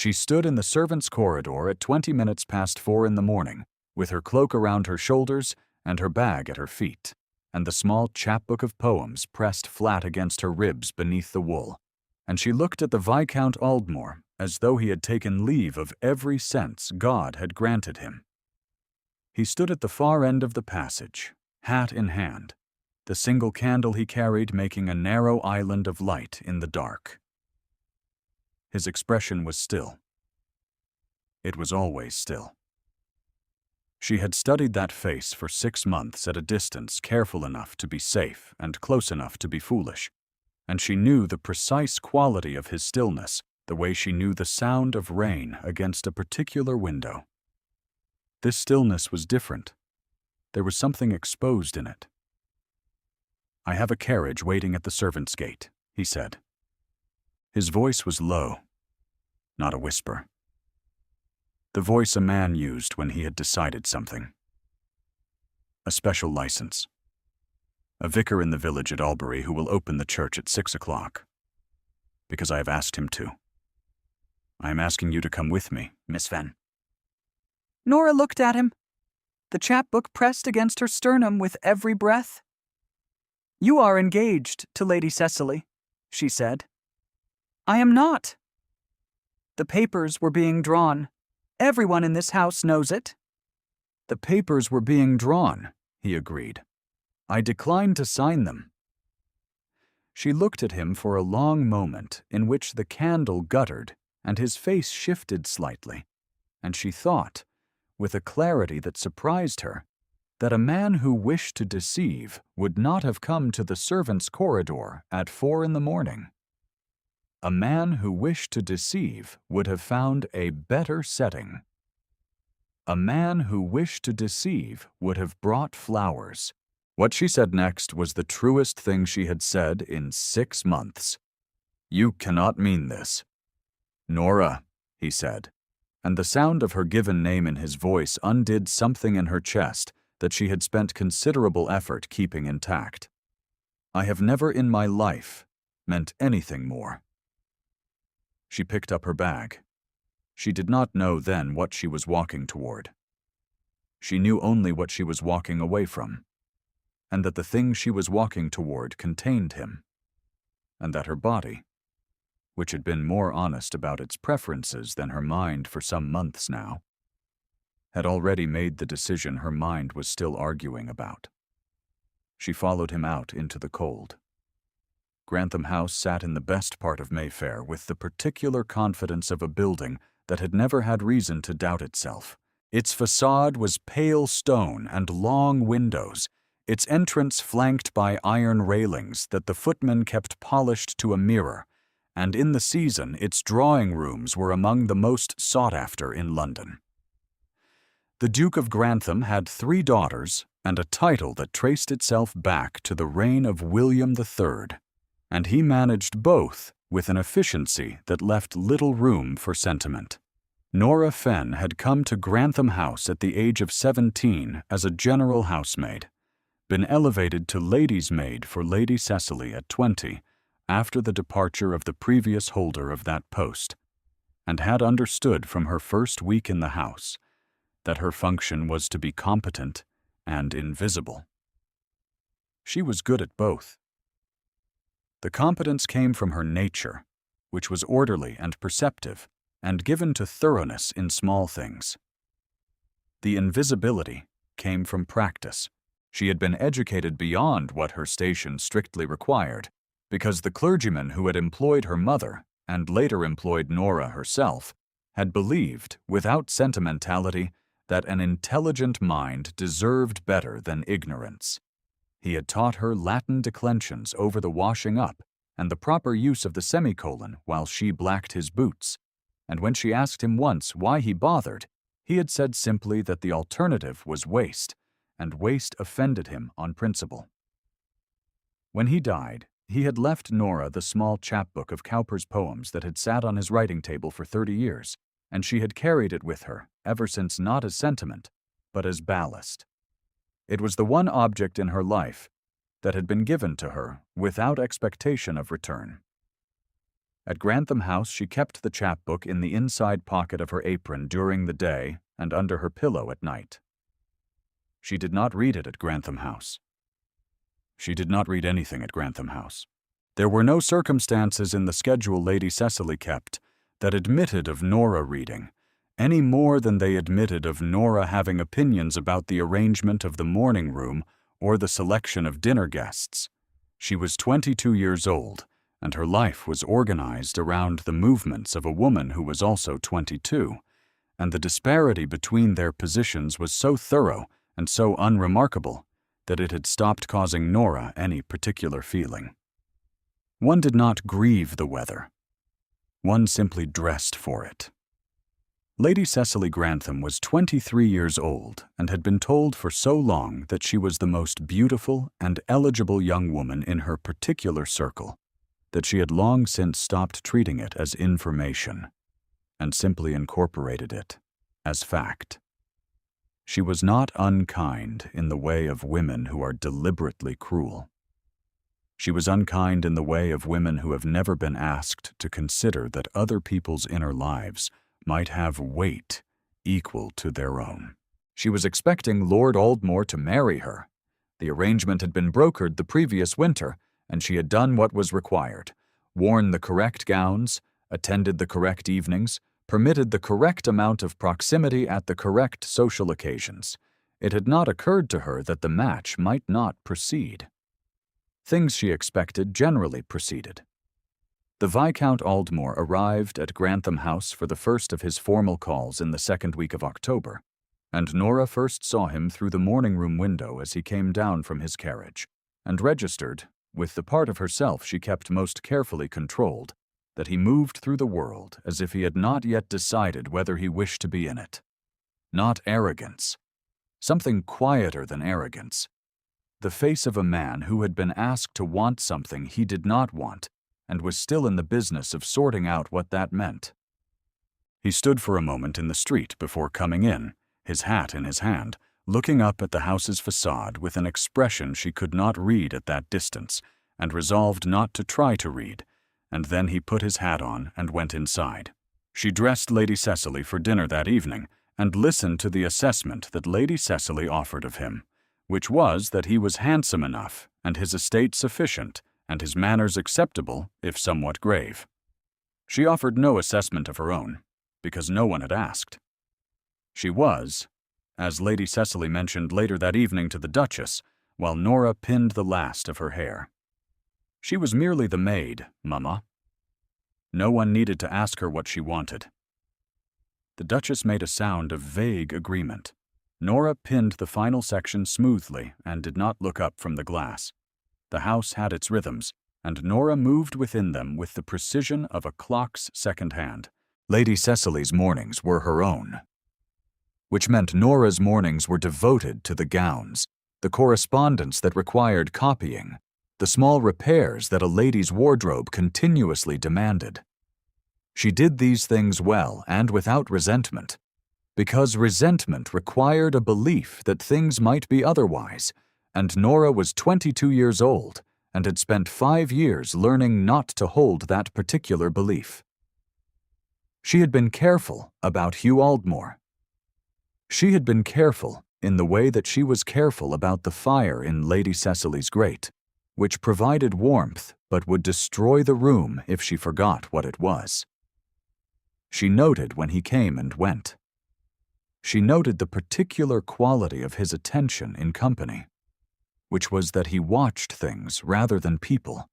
She stood in the servants' corridor at 20 minutes past 4 in the morning, with her cloak around her shoulders and her bag at her feet, and the small chapbook of poems pressed flat against her ribs beneath the wool, and she looked at the Viscount Aldmore as though he had taken leave of every sense God had granted him. He stood at the far end of the passage, hat in hand, the single candle he carried making a narrow island of light in the dark. His expression was still. It was always still. She had studied that face for 6 months at a distance careful enough to be safe and close enough to be foolish, and she knew the precise quality of his stillness the way she knew the sound of rain against a particular window. This stillness was different. There was something exposed in it. "I have a carriage waiting at the servants' gate," he said. His voice was low, not a whisper. The voice a man used when he had decided something. "A special license. A vicar in the village at Albury who will open the church at 6 o'clock. Because I have asked him to. I am asking you to come with me, Miss Fenn." Nora looked at him, the chapbook pressed against her sternum with every breath. "You are engaged to Lady Cecily," she said. "I am not." The papers were being drawn. Everyone in this house knows it. "The papers were being drawn," he agreed. "I declined to sign them." She looked at him for a long moment in which the candle guttered and his face shifted slightly, and she thought, with a clarity that surprised her, that a man who wished to deceive would not have come to the servants' corridor at 4 in the morning. A man who wished to deceive would have found a better setting. A man who wished to deceive would have brought flowers. What she said next was the truest thing she had said in 6 months. "You cannot mean this." "Nora," he said, and the sound of her given name in his voice undid something in her chest that she had spent considerable effort keeping intact. "I have never in my life meant anything more." She picked up her bag. She did not know then what she was walking toward. She knew only what she was walking away from, and that the thing she was walking toward contained him, and that her body, which had been more honest about its preferences than her mind for some months now, had already made the decision her mind was still arguing about. She followed him out into the cold. Grantham House sat in the best part of Mayfair with the particular confidence of a building that had never had reason to doubt itself. Its facade was pale stone and long windows, its entrance flanked by iron railings that the footmen kept polished to a mirror, and in the season its drawing rooms were among the most sought after in London. The Duke of Grantham had 3 daughters and a title that traced itself back to the reign of William III, and he managed both with an efficiency that left little room for sentiment. Nora Fenn had come to Grantham House at the age of 17 as a general housemaid, been elevated to lady's maid for Lady Cecily at 20, after the departure of the previous holder of that post, and had understood from her first week in the house that her function was to be competent and invisible. She was good at both. The competence came from her nature, which was orderly and perceptive, and given to thoroughness in small things. The invisibility came from practice. She had been educated beyond what her station strictly required, because the clergyman who had employed her mother, and later employed Nora herself, had believed, without sentimentality, that an intelligent mind deserved better than ignorance. He had taught her Latin declensions over the washing up and the proper use of the semicolon while she blacked his boots, and when she asked him once why he bothered, he had said simply that the alternative was waste, and waste offended him on principle. When he died, he had left Nora the small chapbook of Cowper's poems that had sat on his writing table for 30 years, and she had carried it with her ever since, not as sentiment, but as ballast. It was the one object in her life that had been given to her without expectation of return. At Grantham House, she kept the chapbook in the inside pocket of her apron during the day and under her pillow at night. She did not read it at Grantham House. She did not read anything at Grantham House. There were no circumstances in the schedule Lady Cecily kept that admitted of Nora reading, any more than they admitted of Nora having opinions about the arrangement of the morning room or the selection of dinner guests. She was 22 years old, and her life was organized around the movements of a woman who was also 22, and the disparity between their positions was so thorough and so unremarkable that it had stopped causing Nora any particular feeling. One did not grieve the weather. One simply dressed for it. Lady Cecily Grantham was 23 years old and had been told for so long that she was the most beautiful and eligible young woman in her particular circle that she had long since stopped treating it as information and simply incorporated it as fact. She was not unkind in the way of women who are deliberately cruel. She was unkind in the way of women who have never been asked to consider that other people's inner lives might have weight equal to their own. She was expecting Lord Aldmore to marry her. The arrangement had been brokered the previous winter, and she had done what was required, worn the correct gowns, attended the correct evenings, permitted the correct amount of proximity at the correct social occasions. It had not occurred to her that the match might not proceed. Things she expected generally proceeded. The Viscount Aldmore arrived at Grantham House for the first of his formal calls in the second week of October, and Nora first saw him through the morning-room window as he came down from his carriage, and registered, with the part of herself she kept most carefully controlled, that he moved through the world as if he had not yet decided whether he wished to be in it. Not arrogance. Something quieter than arrogance. The face of a man who had been asked to want something he did not want, and was still in the business of sorting out what that meant. He stood for a moment in the street before coming in, his hat in his hand, looking up at the house's facade with an expression she could not read at that distance, and resolved not to try to read, and then he put his hat on and went inside. She dressed Lady Cecily for dinner that evening, and listened to the assessment that Lady Cecily offered of him, which was that he was handsome enough, and his estate sufficient, and his manners acceptable, if somewhat grave. She offered no assessment of her own, because no one had asked. She was, as Lady Cecily mentioned later that evening to the Duchess, while Nora pinned the last of her hair. She was merely the maid, Mamma. No one needed to ask her what she wanted. The Duchess made a sound of vague agreement. Nora pinned the final section smoothly and did not look up from the glass. The house had its rhythms, and Nora moved within them with the precision of a clock's second hand. Lady Cecily's mornings were her own, which meant Nora's mornings were devoted to the gowns, the correspondence that required copying, the small repairs that a lady's wardrobe continuously demanded. She did these things well and without resentment, because resentment required a belief that things might be otherwise, and Nora was 22 years old and had spent 5 years learning not to hold that particular belief. She had been careful about Hugh Aldmore. She had been careful in the way that she was careful about the fire in Lady Cecily's grate, which provided warmth but would destroy the room if she forgot what it was. She noted when he came and went. She noted the particular quality of his attention in company, which was that he watched things rather than people,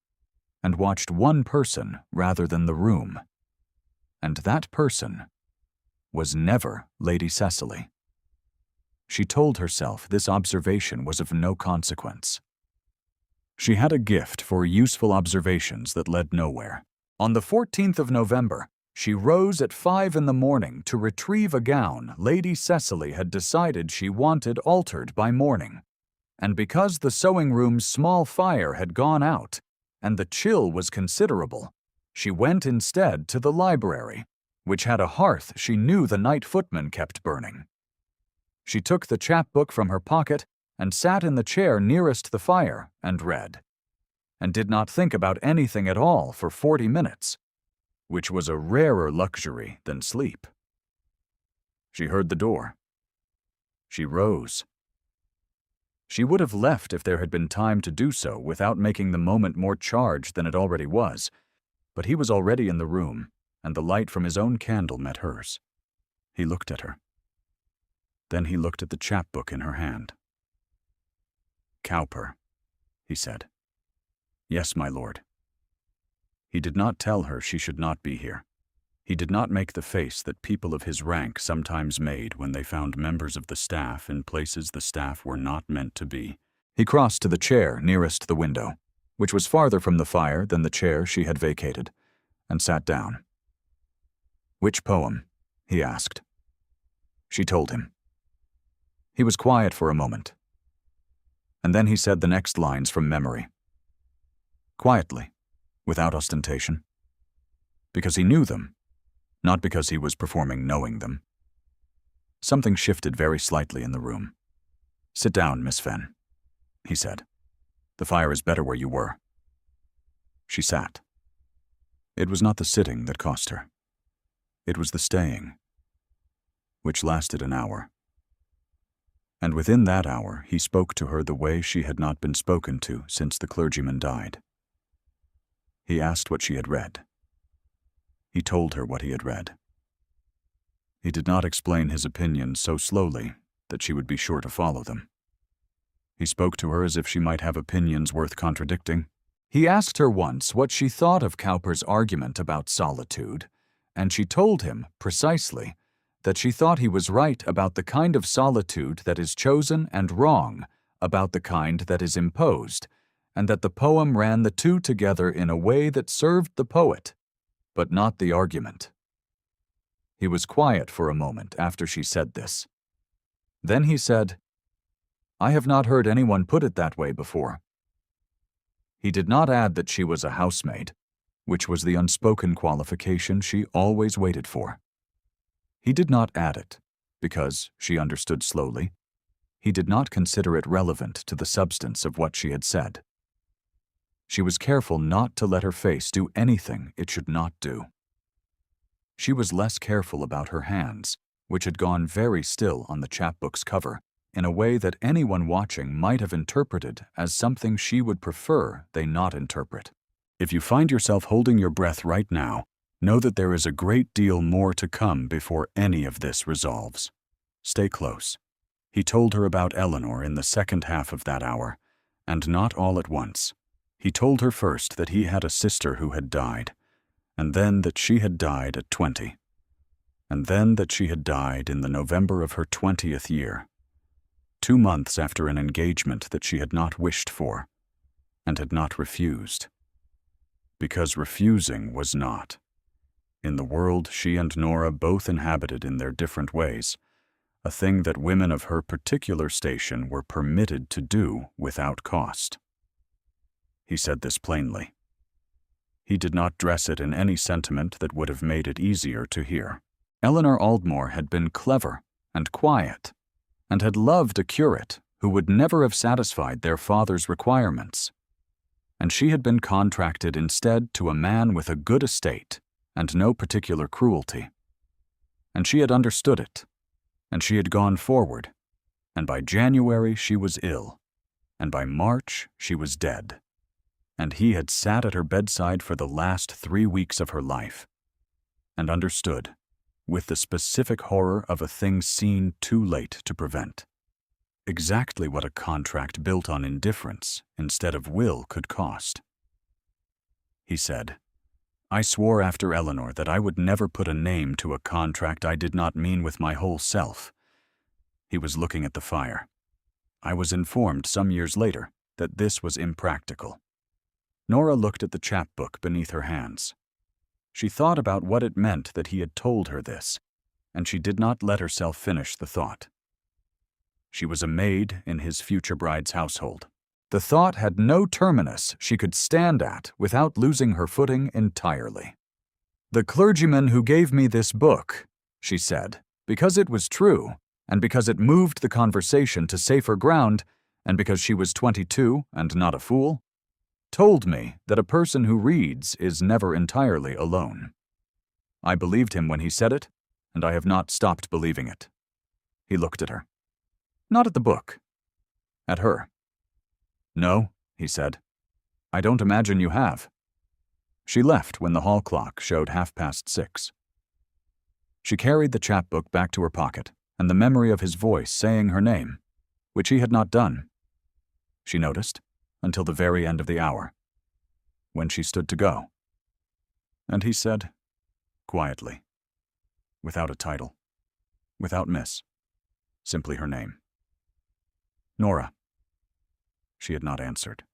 and watched one person rather than the room. And that person was never Lady Cecily. She told herself this observation was of no consequence. She had a gift for useful observations that led nowhere. On the 14th of November, she rose at 5 in the morning to retrieve a gown Lady Cecily had decided she wanted altered by morning. And because the sewing-room's small fire had gone out, and the chill was considerable, she went instead to the library, which had a hearth she knew the night footman kept burning. She took the chapbook from her pocket and sat in the chair nearest the fire and read, and did not think about anything at all for 40 minutes. which was a rarer luxury than sleep. She heard the door. She rose. She would have left if there had been time to do so without making the moment more charged than it already was, but he was already in the room, and the light from his own candle met hers. He looked at her. Then he looked at the chapbook in her hand. "Cowper," he said. "Yes, my lord." He did not tell her she should not be here. He did not make the face that people of his rank sometimes made when they found members of the staff in places the staff were not meant to be. He crossed to the chair nearest the window, which was farther from the fire than the chair she had vacated, and sat down. "Which poem?" he asked. She told him. He was quiet for a moment, and then he said the next lines from memory. Quietly, without ostentation. Because he knew them, not because he was performing knowing them. Something shifted very slightly in the room. "Sit down, Miss Fenn," he said. "The fire is better where you were." She sat. It was not the sitting that cost her. It was the staying, which lasted an hour. And within that hour he spoke to her the way she had not been spoken to since the clergyman died. He asked what she had read. He told her what he had read. He did not explain his opinions so slowly that she would be sure to follow them. He spoke to her as if she might have opinions worth contradicting. He asked her once what she thought of Cowper's argument about solitude, and she told him, precisely, that she thought he was right about the kind of solitude that is chosen and wrong about the kind that is imposed, and that the poem ran the two together in a way that served the poet, but not the argument. He was quiet for a moment after she said this. Then he said, "I have not heard anyone put it that way before." He did not add that she was a housemaid, which was the unspoken qualification she always waited for. He did not add it, because, she understood slowly, he did not consider it relevant to the substance of what she had said. She was careful not to let her face do anything it should not do. She was less careful about her hands, which had gone very still on the chapbook's cover, in a way that anyone watching might have interpreted as something she would prefer they not interpret. If you find yourself holding your breath right now, know that there is a great deal more to come before any of this resolves. Stay close. He told her about Eleanor in the second half of that hour, and not all at once. He told her first that he had a sister who had died, and then that she had died at 20, and then that she had died in the November of her 20th year, 2 months after an engagement that she had not wished for, and had not refused. Because refusing was not, in the world she and Nora both inhabited in their different ways, a thing that women of her particular station were permitted to do without cost. He said this plainly. He did not dress it in any sentiment that would have made it easier to hear. Eleanor Aldmore had been clever and quiet, and had loved a curate who would never have satisfied their father's requirements. And she had been contracted instead to a man with a good estate and no particular cruelty. And she had understood it, and she had gone forward, and by January she was ill, and by March she was dead. And he had sat at her bedside for the last 3 weeks of her life, and understood, with the specific horror of a thing seen too late to prevent, exactly what a contract built on indifference instead of will could cost. He said, "I swore after Eleanor that I would never put a name to a contract I did not mean with my whole self." He was looking at the fire. I was informed some years later that this was impractical. Nora looked at the chapbook beneath her hands. She thought about what it meant that he had told her this, and she did not let herself finish the thought. She was a maid in his future bride's household. The thought had no terminus she could stand at without losing her footing entirely. "The clergyman who gave me this book," she said, because it was true, and because it moved the conversation to safer ground, and because she was 22 and not a fool, told me that a person who reads is never entirely alone. I believed him when he said it, and I have not stopped believing it. He looked at her. Not at the book. At her. No, he said. I don't imagine you have. She left when the hall clock showed 6:30. She carried the chapbook back to her pocket, and the memory of his voice saying her name, which he had not done, she noticed, until the very end of the hour, when she stood to go. And he said, quietly, without a title, without miss, simply her name. Nora. She had not answered.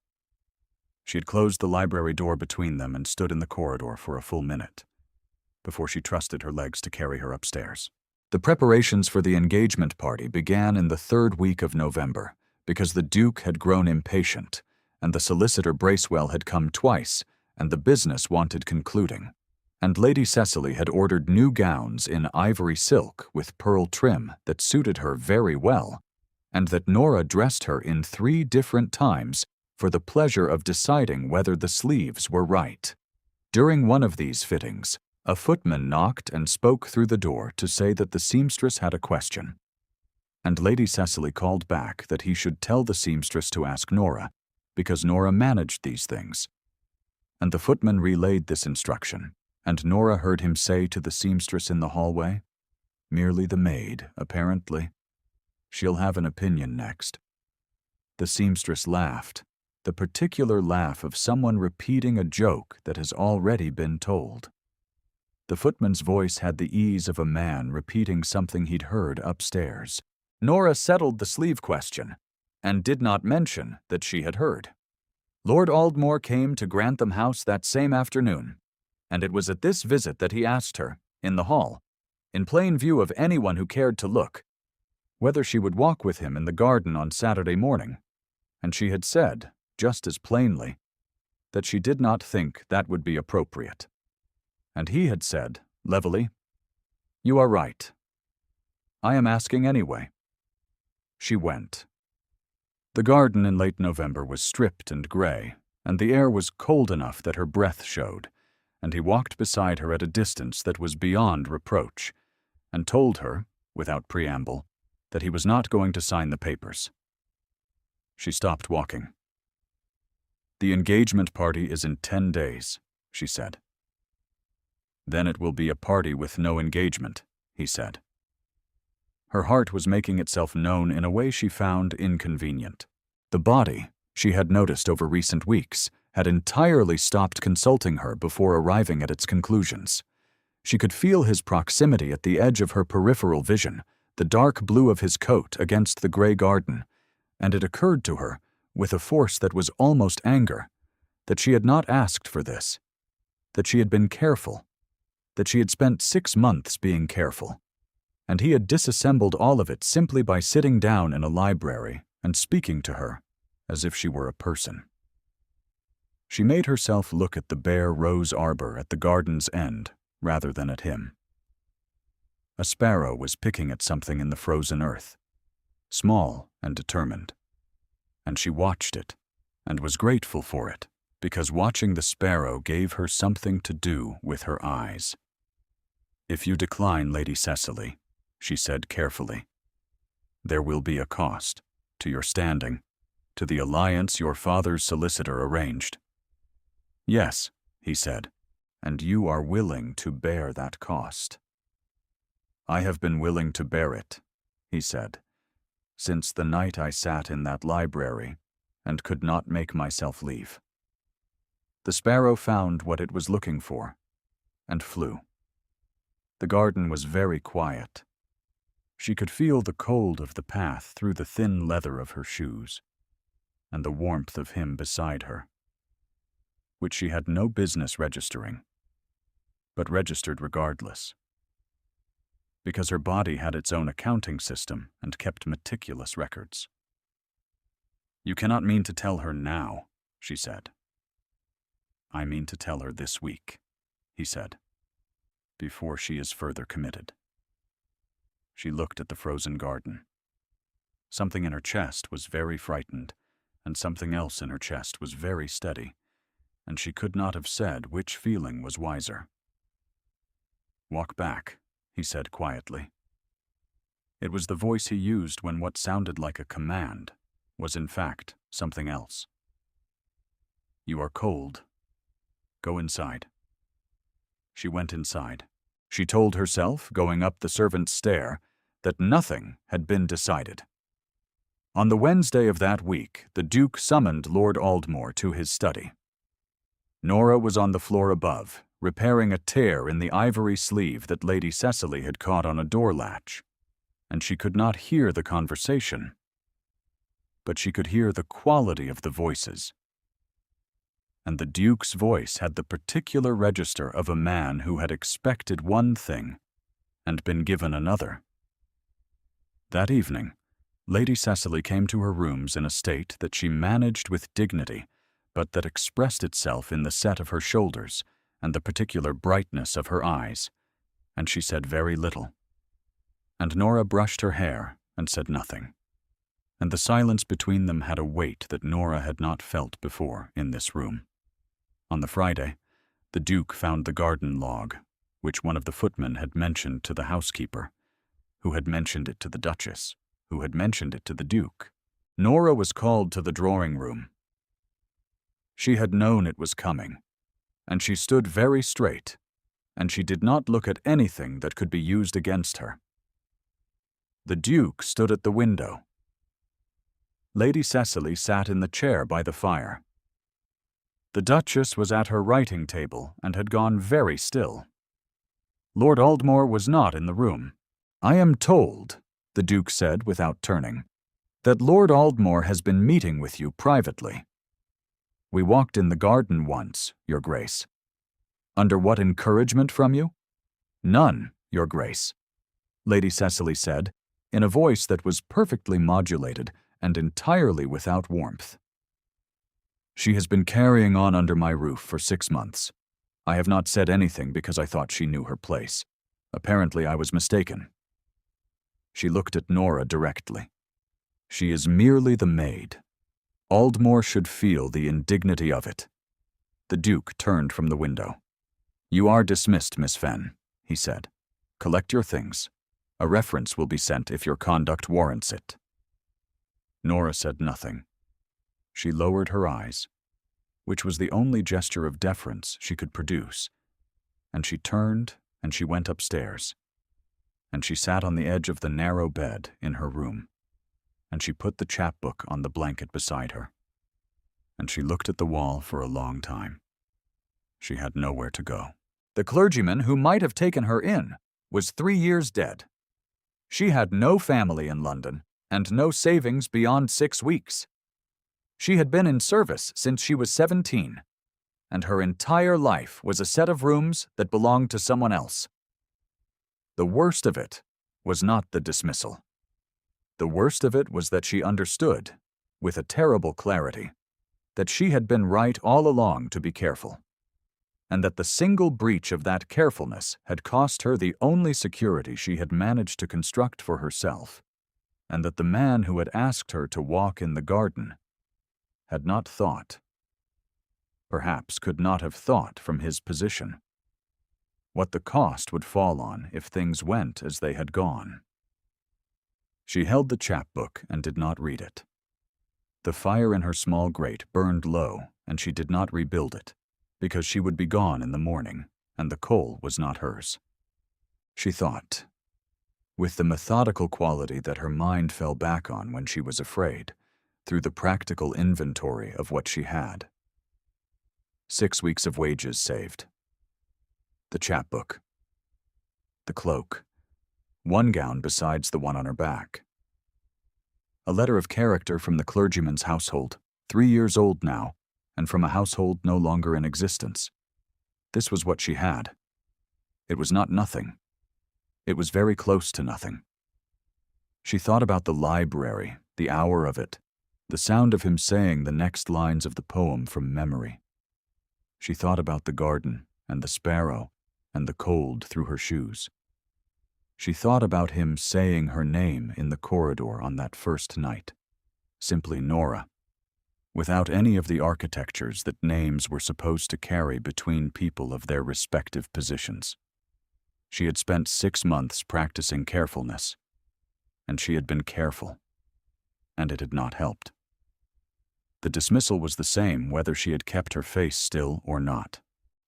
She had closed the library door between them and stood in the corridor for a full minute, before she trusted her legs to carry her upstairs. The preparations for the engagement party began in the 3rd week of November, because the Duke had grown impatient, and the solicitor Bracewell had come twice, and the business wanted concluding. And Lady Cecily had ordered new gowns in ivory silk with pearl trim that suited her very well, and that Nora dressed her in 3 different times for the pleasure of deciding whether the sleeves were right. During one of these fittings, a footman knocked and spoke through the door to say that the seamstress had a question. And Lady Cecily called back that he should tell the seamstress to ask Nora, because Nora managed these things. And the footman relayed this instruction, and Nora heard him say to the seamstress in the hallway, merely the maid, apparently. She'll have an opinion next. The seamstress laughed, the particular laugh of someone repeating a joke that has already been told. The footman's voice had the ease of a man repeating something he'd heard upstairs. Nora settled the sleeve question, and did not mention that she had heard. Lord Aldmore came to Grantham House that same afternoon, and it was at this visit that he asked her, in the hall, in plain view of anyone who cared to look, whether she would walk with him in the garden on Saturday morning, and she had said, just as plainly, that she did not think that would be appropriate. And he had said, levelly, "You are right. I am asking anyway." She went. The garden in late November was stripped and gray, and the air was cold enough that her breath showed, and he walked beside her at a distance that was beyond reproach, and told her, without preamble, that he was not going to sign the papers. She stopped walking. "The engagement party is in 10 days, she said. "Then it will be a party with no engagement," he said. Her heart was making itself known in a way she found inconvenient. The body, she had noticed over recent weeks, had entirely stopped consulting her before arriving at its conclusions. She could feel his proximity at the edge of her peripheral vision, the dark blue of his coat against the gray garden, and it occurred to her, with a force that was almost anger, that she had not asked for this, that she had been careful, that she had spent 6 months being careful, and he had disassembled all of it simply by sitting down in a library and speaking to her as if she were a person. She made herself look at the bare rose arbor at the garden's end rather than at him. A sparrow was picking at something in the frozen earth, small and determined, and she watched it and was grateful for it, because watching the sparrow gave her something to do with her eyes. "If you decline, Lady Cecily," she said carefully, "there will be a cost to your standing, to the alliance your father's solicitor arranged." "Yes," he said, "and you are willing to bear that cost." "I have been willing to bear it," he said, "since the night I sat in that library and could not make myself leave." The sparrow found what it was looking for and flew. The garden was very quiet. She could feel the cold of the path through the thin leather of her shoes, and the warmth of him beside her, which she had no business registering, but registered regardless, because her body had its own accounting system and kept meticulous records. "You cannot mean to tell her now," she said. "I mean to tell her this week," he said, "before she is further committed." She looked at the frozen garden. Something in her chest was very frightened, and something else in her chest was very steady, and she could not have said which feeling was wiser. "Walk back," he said quietly. It was the voice he used when what sounded like a command was in fact something else. "You are cold. Go inside." She went inside. She told herself, going up the servants' stair, that nothing had been decided. On the Wednesday of that week, the Duke summoned Lord Aldmore to his study. Nora was on the floor above, repairing a tear in the ivory sleeve that Lady Cecily had caught on a door latch, and she could not hear the conversation, but she could hear the quality of the voices. And the Duke's voice had the particular register of a man who had expected one thing and been given another. That evening, Lady Cecily came to her rooms in a state that she managed with dignity, but that expressed itself in the set of her shoulders and the particular brightness of her eyes, and she said very little. And Nora brushed her hair and said nothing, and the silence between them had a weight that Nora had not felt before in this room. On the Friday, the Duke found the garden log, which one of the footmen had mentioned to the housekeeper, who had mentioned it to the Duchess, who had mentioned it to the Duke. Nora was called to the drawing-room. She had known it was coming, and she stood very straight, and she did not look at anything that could be used against her. The Duke stood at the window. Lady Cecily sat in the chair by the fire. The Duchess was at her writing table and had gone very still. Lord Aldmore was not in the room. "I am told," the Duke said without turning, "that Lord Aldmore has been meeting with you privately. We walked in the garden once, Your Grace." "Under what encouragement from you?" "None, Your Grace," Lady Cecily said, in a voice that was perfectly modulated and entirely without warmth. "She has been carrying on under my roof for 6 months. I have not said anything because I thought she knew her place. Apparently I was mistaken." She looked at Nora directly. "She is merely the maid. Aldmore should feel the indignity of it." The Duke turned from the window. "You are dismissed, Miss Fenn," he said. "Collect your things. A reference will be sent if your conduct warrants it." Nora said nothing. She lowered her eyes, which was the only gesture of deference she could produce, and she turned and she went upstairs, and she sat on the edge of the narrow bed in her room, and she put the chapbook on the blanket beside her, and she looked at the wall for a long time. She had nowhere to go. The clergyman who might have taken her in was 3 years dead. She had no family in London and no savings beyond 6 weeks. She had been in service since she was 17, and her entire life was a set of rooms that belonged to someone else. The worst of it was not the dismissal. The worst of it was that she understood, with a terrible clarity, that she had been right all along to be careful, and that the single breach of that carefulness had cost her the only security she had managed to construct for herself, and that the man who had asked her to walk in the garden had not thought, perhaps could not have thought from his position, what the cost would fall on if things went as they had gone. She held the chapbook and did not read it. The fire in her small grate burned low, and she did not rebuild it, because she would be gone in the morning, and the coal was not hers. She thought, with the methodical quality that her mind fell back on when she was afraid, through the practical inventory of what she had. 6 weeks of wages saved. The chapbook. The cloak. 1 gown besides the one on her back. A letter of character from the clergyman's household, 3 years old now, and from a household no longer in existence. This was what she had. It was not nothing. It was very close to nothing. She thought about the library, the hour of it, the sound of him saying the next lines of the poem from memory. She thought about the garden and the sparrow and the cold through her shoes. She thought about him saying her name in the corridor on that first night, simply Nora, without any of the architectures that names were supposed to carry between people of their respective positions. She had spent 6 months practicing carefulness, and she had been careful, and it had not helped. The dismissal was the same whether she had kept her face still or not.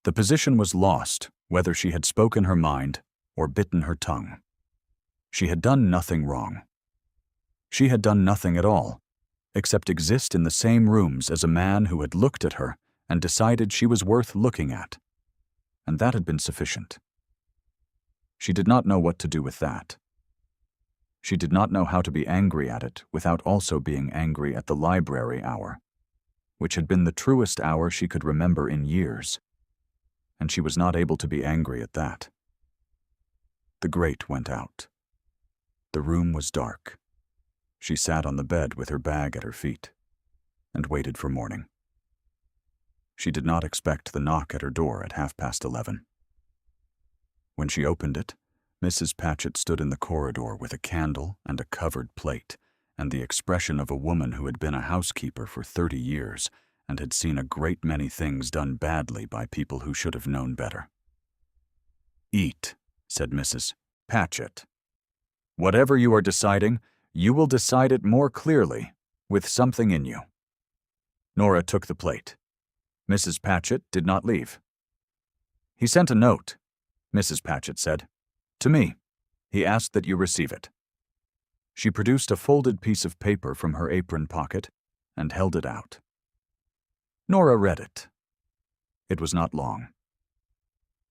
The position was lost whether she had spoken her mind or bitten her tongue. She had done nothing wrong. She had done nothing at all, except exist in the same rooms as a man who had looked at her and decided she was worth looking at, and that had been sufficient. She did not know what to do with that. She did not know how to be angry at it without also being angry at the library hour, which had been the truest hour she could remember in years, and she was not able to be angry at that. The grate went out. The room was dark. She sat on the bed with her bag at her feet and waited for morning. She did not expect the knock at her door at 11:30. When she opened it, Mrs. Patchett stood in the corridor with a candle and a covered plate, and the expression of a woman who had been a housekeeper for 30 years and had seen a great many things done badly by people who should have known better. "Eat," said Mrs. Patchett. "Whatever you are deciding, you will decide it more clearly, with something in you." Nora took the plate. Mrs. Patchett did not leave. "He sent a note," Mrs. Patchett said. "To me. He asked that you receive it." She produced a folded piece of paper from her apron pocket and held it out. Nora read it. It was not long.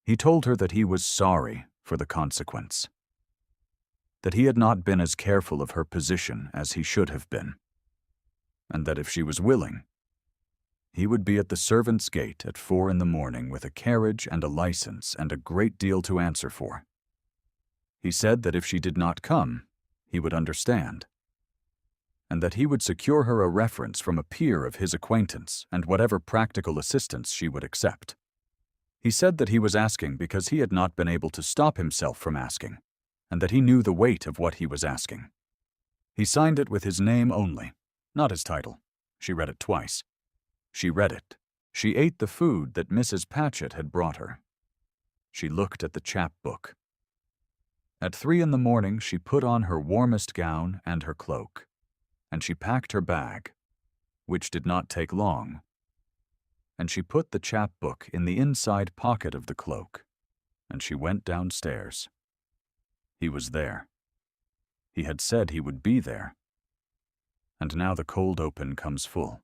He told her that he was sorry for the consequence, that he had not been as careful of her position as he should have been, and that if she was willing, he would be at the servants' gate at 4 a.m. with a carriage and a license and a great deal to answer for. He said that if she did not come, he would understand, and that he would secure her a reference from a peer of his acquaintance and whatever practical assistance she would accept. He said that he was asking because he had not been able to stop himself from asking, and that he knew the weight of what he was asking. He signed it with his name only, not his title. She read it twice. She read it. She ate the food that Mrs. Patchett had brought her. She looked at the chapbook. At 3 a.m, she put on her warmest gown and her cloak, and she packed her bag, which did not take long, and she put the chapbook in the inside pocket of the cloak, and she went downstairs. He was there. He had said he would be there. And now the cold open comes full.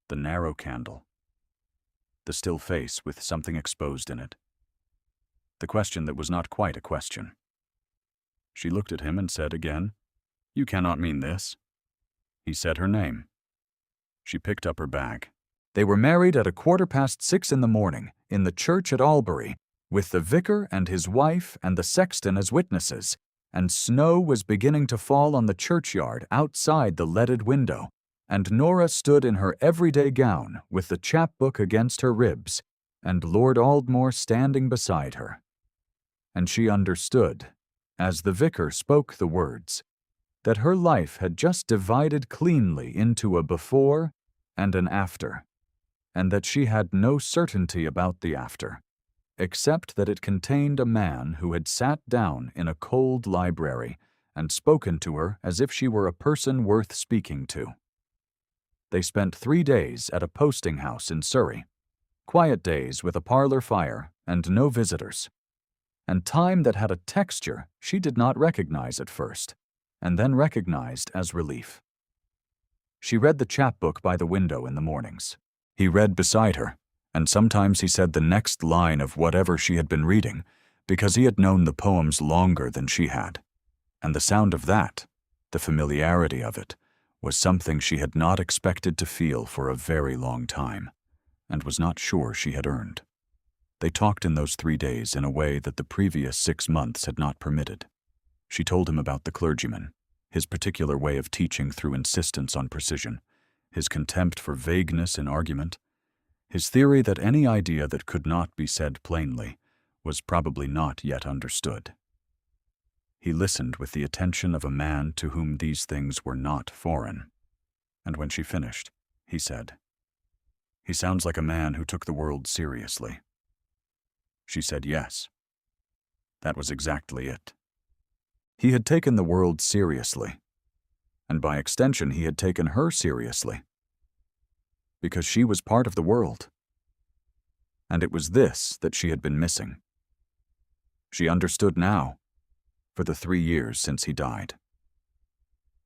The narrow candle. The still face with something exposed in it. The question that was not quite a question. She looked at him and said again, "You cannot mean this." He said her name. She picked up her bag. They were married at 6:15 a.m. in the church at Albury, with the vicar and his wife and the sexton as witnesses, and snow was beginning to fall on the churchyard outside the leaded window, and Nora stood in her everyday gown with the chapbook against her ribs, and Lord Aldmore standing beside her. And she understood, as the vicar spoke the words, that her life had just divided cleanly into a before and an after, and that she had no certainty about the after, except that it contained a man who had sat down in a cold library and spoken to her as if she were a person worth speaking to. They spent 3 days at a posting house in Surrey, quiet days with a parlor fire and no visitors, and time that had a texture she did not recognize at first, and then recognized as relief. She read the chapbook by the window in the mornings. He read beside her, and sometimes he said the next line of whatever she had been reading, because he had known the poems longer than she had, and the sound of that, the familiarity of it, was something she had not expected to feel for a very long time, and was not sure she had earned. They talked in those 3 days in a way that the previous 6 months had not permitted. She told him about the clergyman, his particular way of teaching through insistence on precision, his contempt for vagueness in argument, his theory that any idea that could not be said plainly was probably not yet understood. He listened with the attention of a man to whom these things were not foreign, and when she finished, he said, "He sounds like a man who took the world seriously." She said yes. That was exactly it. He had taken the world seriously, and by extension he had taken her seriously, because she was part of the world. And it was this that she had been missing. She understood now, for the 3 years since he died.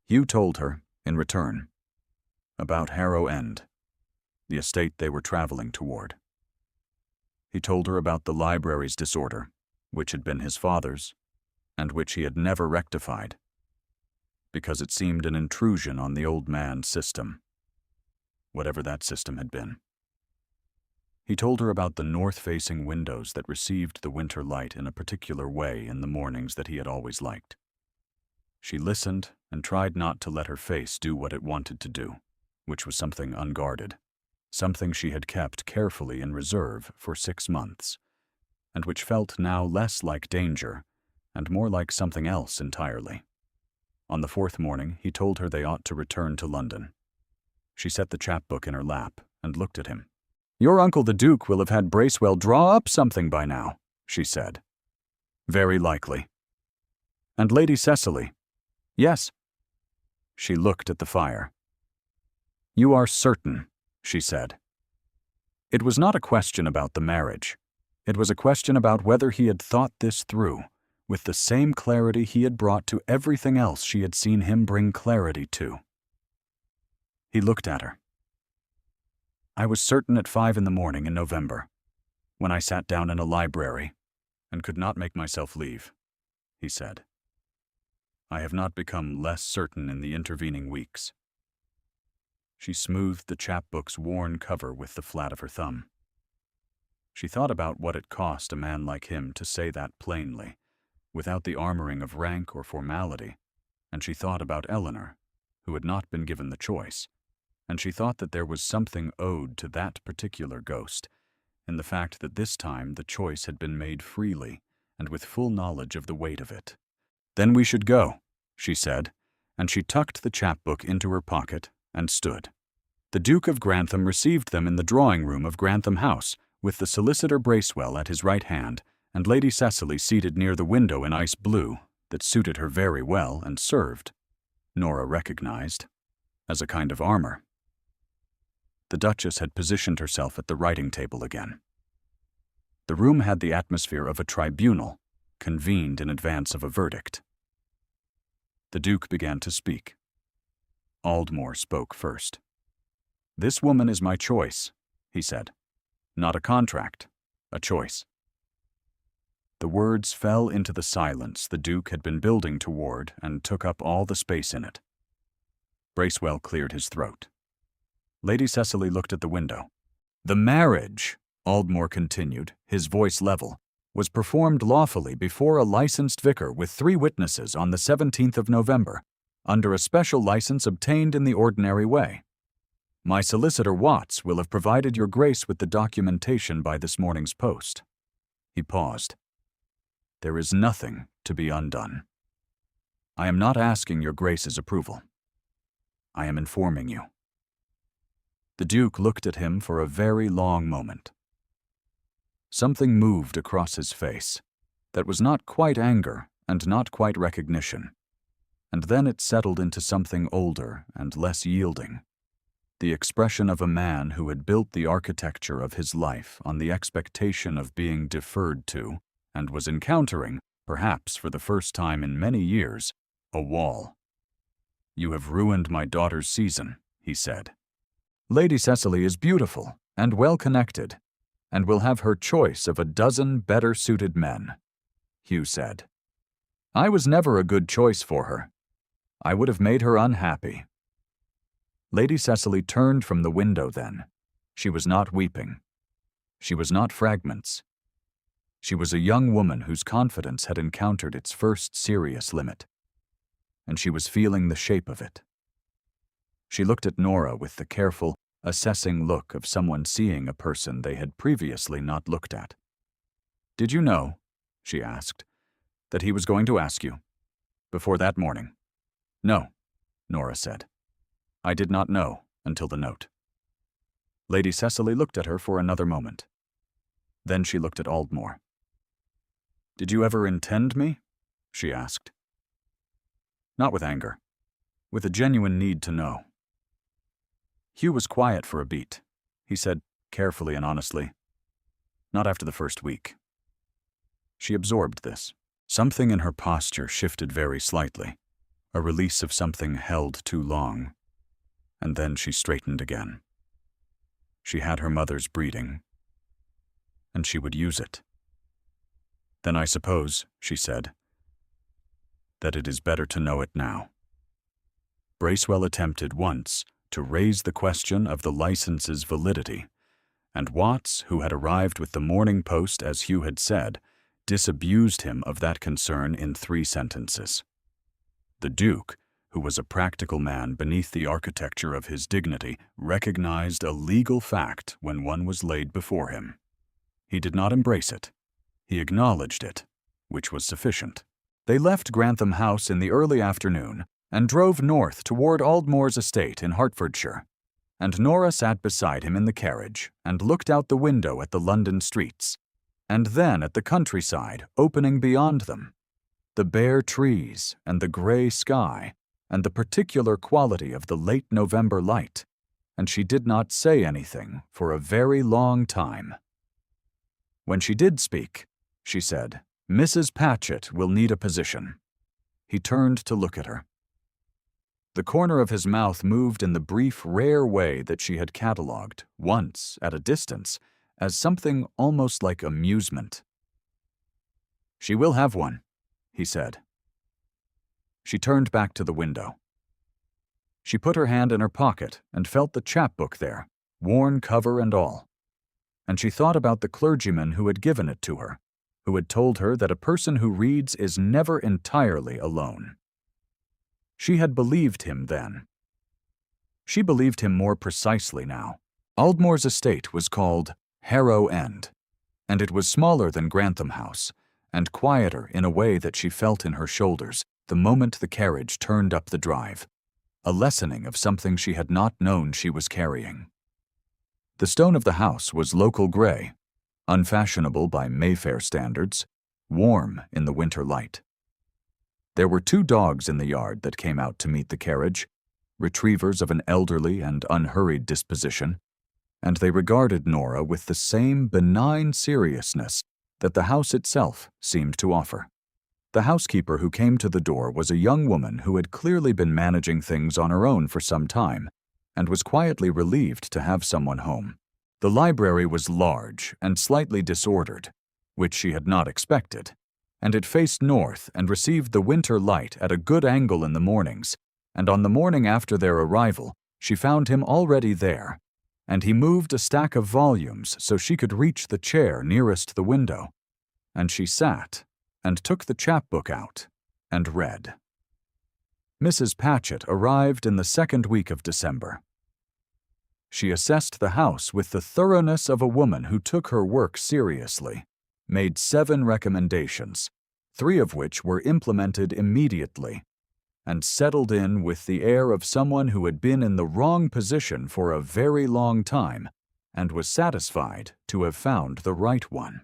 Hugh told her, in return, about Harrow End, the estate they were traveling toward. He told her about the library's disorder, which had been his father's, and which he had never rectified, because it seemed an intrusion on the old man's system, whatever that system had been. He told her about the north-facing windows that received the winter light in a particular way in the mornings that he had always liked. She listened and tried not to let her face do what it wanted to do, which was something unguarded, something she had kept carefully in reserve for 6 months, and which felt now less like danger and more like something else entirely. On the 4th morning, he told her they ought to return to London. She set the chapbook in her lap and looked at him. "Your uncle the Duke will have had Bracewell draw up something by now," she said. "Very likely." "And Lady Cecily?" "Yes." She looked at the fire. "You are certain," she said. It was not a question about the marriage. It was a question about whether he had thought this through, with the same clarity he had brought to everything else she had seen him bring clarity to. He looked at her. "I was certain at 5 in the morning in November, when I sat down in a library and could not make myself leave," he said. "I have not become less certain in the intervening weeks." She smoothed the chapbook's worn cover with the flat of her thumb. She thought about what it cost a man like him to say that plainly, without the armoring of rank or formality, and she thought about Eleanor, who had not been given the choice, and she thought that there was something owed to that particular ghost, in the fact that this time the choice had been made freely and with full knowledge of the weight of it. "Then we should go," she said, and she tucked the chapbook into her pocket and stood. The Duke of Grantham received them in the drawing-room of Grantham House, with the solicitor Bracewell at his right hand, and Lady Cecily seated near the window in ice blue that suited her very well and served, Nora recognized, as a kind of armor. The Duchess had positioned herself at the writing table again. The room had the atmosphere of a tribunal, convened in advance of a verdict. The Duke began to speak. Aldmore spoke first. "This woman is my choice," he said. "Not a contract, a choice." The words fell into the silence the Duke had been building toward and took up all the space in it. Bracewell cleared his throat. Lady Cecily looked at the window. "The marriage," Aldmore continued, his voice level, "was performed lawfully before a licensed vicar with 3 witnesses on the 17th of November, under a special license obtained in the ordinary way. My solicitor Watts will have provided your grace with the documentation by this morning's post." He paused. "There is nothing to be undone. I am not asking your grace's approval. I am informing you." The Duke looked at him for a very long moment. Something moved across his face that was not quite anger and not quite recognition, and then it settled into something older and less yielding, the expression of a man who had built the architecture of his life on the expectation of being deferred to, and was encountering, perhaps for the first time in many years, a wall. "You have ruined my daughter's season," he said. "Lady Cecily is beautiful and well-connected, and will have her choice of a dozen better-suited men," Hugh said. "I was never a good choice for her. I would have made her unhappy." Lady Cecily turned from the window then. She was not weeping. She was not fragments. She was a young woman whose confidence had encountered its first serious limit, and she was feeling the shape of it. She looked at Nora with the careful, assessing look of someone seeing a person they had previously not looked at. "Did you know," she asked, "that he was going to ask you? Before that morning?" "No," Nora said. "I did not know until the note." Lady Cecily looked at her for another moment. Then she looked at Aldmore. "Did you ever intend me?" she asked. Not with anger, with a genuine need to know. Hugh was quiet for a beat. He said, carefully and honestly, "Not after the first week." She absorbed this. Something in her posture shifted very slightly, a release of something held too long. And then she straightened again. She had her mother's breeding, and she would use it. "Then I suppose," she said, "that it is better to know it now." Bracewell attempted once to raise the question of the license's validity, and Watts, who had arrived with the Morning Post as Hugh had said, disabused him of that concern in 3 sentences. The Duke, who was a practical man beneath the architecture of his dignity, recognized a legal fact when one was laid before him. He did not embrace it. He acknowledged it, which was sufficient. They left Grantham House in the early afternoon and drove north toward Aldmore's estate in Hertfordshire, and Nora sat beside him in the carriage and looked out the window at the London streets, and then at the countryside opening beyond them, the bare trees and the gray sky and the particular quality of the late November light, and she did not say anything for a very long time. When she did speak, she said, "Mrs. Patchett will need a position." He turned to look at her. The corner of his mouth moved in the brief, rare way that she had catalogued, once, at a distance, as something almost like amusement. "She will have one," he said. She turned back to the window. She put her hand in her pocket and felt the chapbook there, worn cover and all. And she thought about the clergyman who had given it to her, who had told her that a person who reads is never entirely alone. She had believed him then. She believed him more precisely now. Aldmore's estate was called Harrow End, and it was smaller than Grantham House, and quieter in a way that she felt in her shoulders the moment the carriage turned up the drive, a lessening of something she had not known she was carrying. The stone of the house was local gray, unfashionable by Mayfair standards, warm in the winter light. There were 2 dogs in the yard that came out to meet the carriage, retrievers of an elderly and unhurried disposition, and they regarded Nora with the same benign seriousness that the house itself seemed to offer. The housekeeper who came to the door was a young woman who had clearly been managing things on her own for some time, and was quietly relieved to have someone home. The library was large and slightly disordered, which she had not expected, and it faced north and received the winter light at a good angle in the mornings, and on the morning after their arrival, she found him already there, and he moved a stack of volumes so she could reach the chair nearest the window, and she sat and took the chapbook out and read. Mrs. Patchett arrived in the 2nd week of December. She assessed the house with the thoroughness of a woman who took her work seriously, made 7 recommendations, 3 of which were implemented immediately, and settled in with the air of someone who had been in the wrong position for a very long time and was satisfied to have found the right one.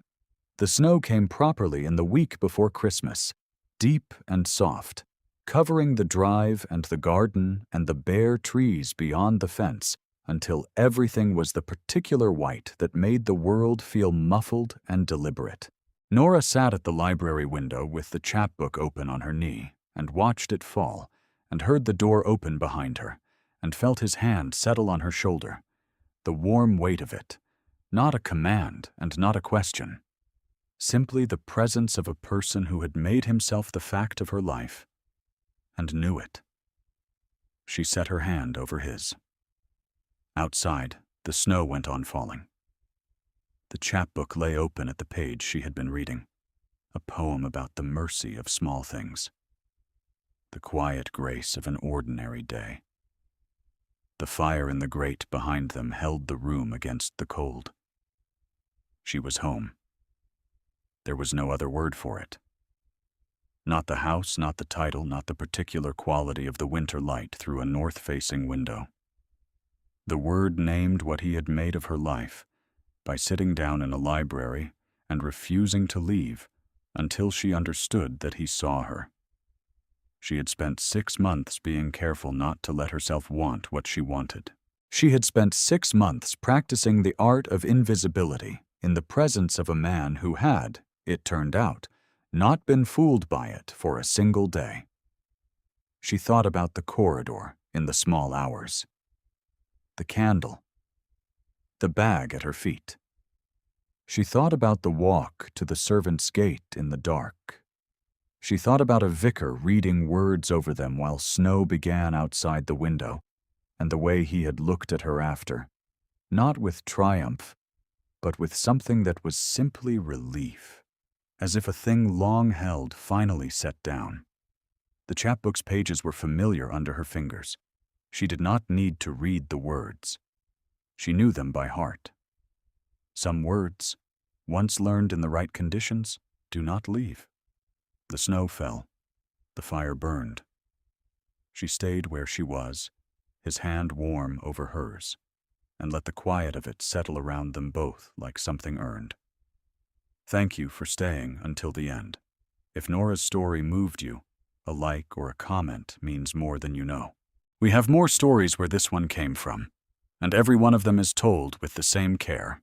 The snow came properly in the week before Christmas, deep and soft, covering the drive and the garden and the bare trees beyond the fence, until everything was the particular white that made the world feel muffled and deliberate. Nora sat at the library window with the chapbook open on her knee and watched it fall, and heard the door open behind her, and felt his hand settle on her shoulder, the warm weight of it, not a command and not a question, simply the presence of a person who had made himself the fact of her life, and knew it. She set her hand over his. Outside, the snow went on falling. The chapbook lay open at the page she had been reading, a poem about the mercy of small things, the quiet grace of an ordinary day. The fire in the grate behind them held the room against the cold. She was home. There was no other word for it. Not the house, not the title, not the particular quality of the winter light through a north-facing window. The word named what he had made of her life by sitting down in a library and refusing to leave until she understood that he saw her. She had spent 6 months being careful not to let herself want what she wanted. She had spent 6 months practicing the art of invisibility in the presence of a man who had, it turned out, not been fooled by it for a single day. She thought about the corridor in the small hours, the candle, the bag at her feet. She thought about the walk to the servants' gate in the dark. She thought about a vicar reading words over them while snow began outside the window, and the way he had looked at her after, not with triumph, but with something that was simply relief, as if a thing long held finally set down. The chapbook's pages were familiar under her fingers. She did not need to read the words. She knew them by heart. Some words, once learned in the right conditions, do not leave. The snow fell. The fire burned. She stayed where she was, his hand warm over hers, and let the quiet of it settle around them both like something earned. Thank you for staying until the end. If Nora's story moved you, a like or a comment means more than you know. We have more stories where this one came from, and every one of them is told with the same care.